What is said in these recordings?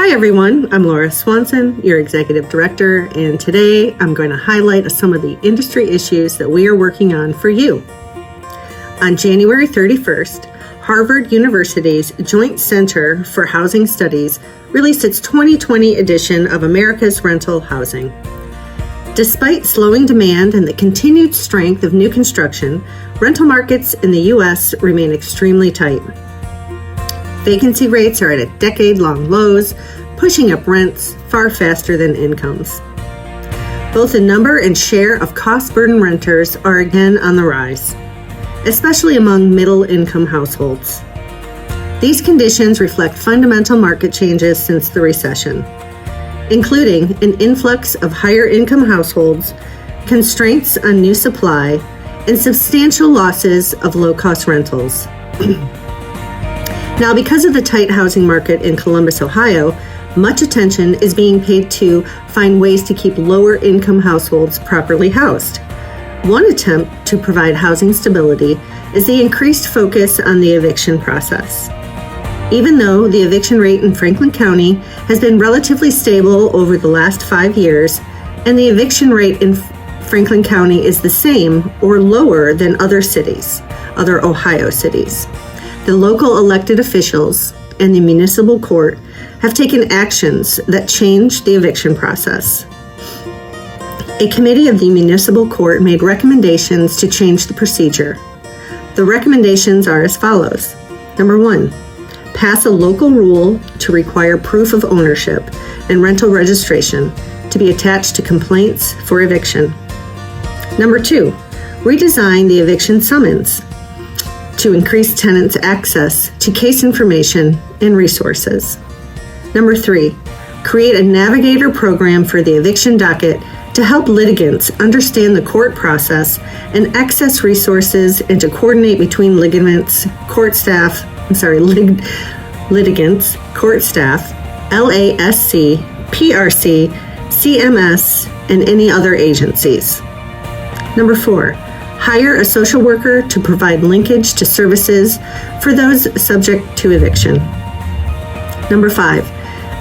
Hi everyone, I'm Laura Swanson, your Executive Director, and today I'm going to highlight some of the industry issues that we are working on for you. On January 31st, Harvard University's Joint Center for Housing Studies released its 2020 edition of America's Rental Housing. Despite slowing demand and the continued strength of new construction, rental markets in the U.S. remain extremely tight. Vacancy rates are at decade-long lows, pushing up rents far faster than incomes. Both the number and share of cost-burdened renters are again on the rise, especially among middle-income households. These conditions reflect fundamental market changes since the recession, including an influx of higher-income households, constraints on new supply, and substantial losses of low-cost rentals. Now, because of the tight housing market in Columbus, Ohio, much attention is being paid to find ways to keep lower-income households properly housed. One attempt to provide housing stability is the increased focus on the eviction process. Even though the eviction rate in Franklin County has been relatively stable over the last 5 years, and the eviction rate in Franklin County is the same or lower than other Ohio cities, the local elected officials and the municipal court have taken actions that change the eviction process. A committee of the municipal court made recommendations to change the procedure. The recommendations are as follows. Number 1, pass a local rule to require proof of ownership and rental registration to be attached to complaints for eviction. Number 2, redesign the eviction summons to increase tenants' access to case information and resources. Number 3, create a navigator program for the eviction docket to help litigants understand the court process and access resources and to coordinate between litigants, court staff, LASC, PRC, CMS, and any other agencies. Number 4, hire a social worker to provide linkage to services for those subject to eviction. Number 5,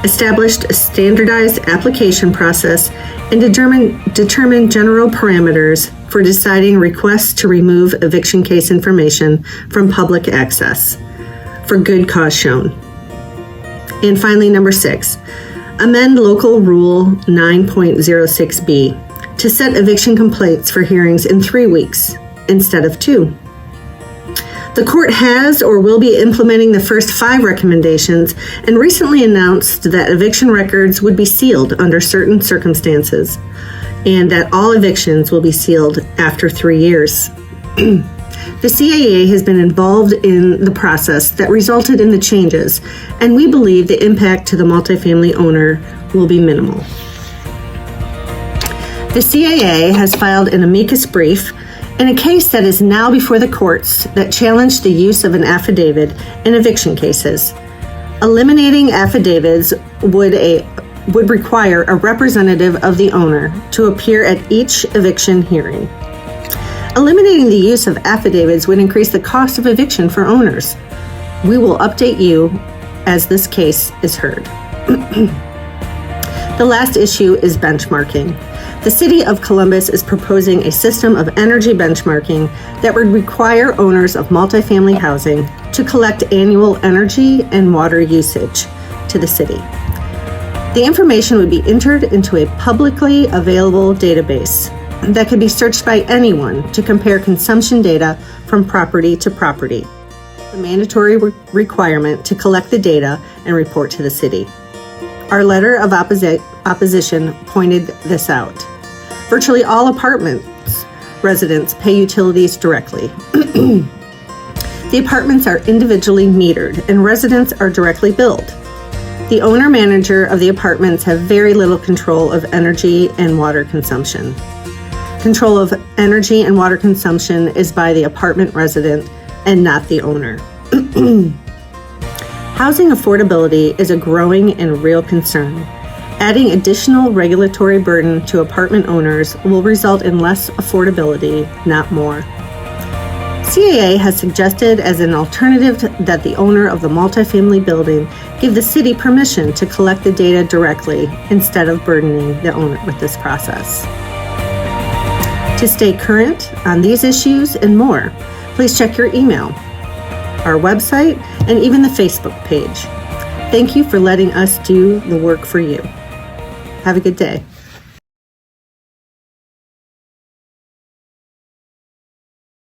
establish a standardized application process and determine general parameters for deciding requests to remove eviction case information from public access for good cause shown. And finally, number 6, amend Local Rule 9.06b to set eviction complaints for hearings in 3 weeks instead of 2. The court has or will be implementing the first 5 recommendations and recently announced that eviction records would be sealed under certain circumstances and that all evictions will be sealed after 3 years. The CAA has been involved in the process that resulted in the changes, and we believe the impact to the multifamily owner will be minimal. The CAA has filed an amicus brief in a case that is now before the courts that challenged the use of an affidavit in eviction cases. Eliminating affidavits would require a representative of the owner to appear at each eviction hearing. Eliminating the use of affidavits would increase the cost of eviction for owners. We will update you as this case is heard. The last issue is benchmarking. The City of Columbus is proposing a system of energy benchmarking that would require owners of multifamily housing to collect annual energy and water usage to the city. The information would be entered into a publicly available database that could be searched by anyone to compare consumption data from property to property. The mandatory requirement to collect the data and report to the city. Our letter of opposition pointed this out. Virtually all apartments residents pay utilities directly. The apartments are individually metered and residents are directly billed. The owner-manager of the apartments have very little control of energy and water consumption. Control of energy and water consumption is by the apartment resident and not the owner. Housing affordability is a growing and real concern. Adding additional regulatory burden to apartment owners will result in less affordability, not more. CAA has suggested as an alternative that the owner of the multifamily building give the city permission to collect the data directly instead of burdening the owner with this process. To stay current on these issues and more, please check your email, our website, and even the Facebook page. Thank you for letting us do the work for you. Have a good day.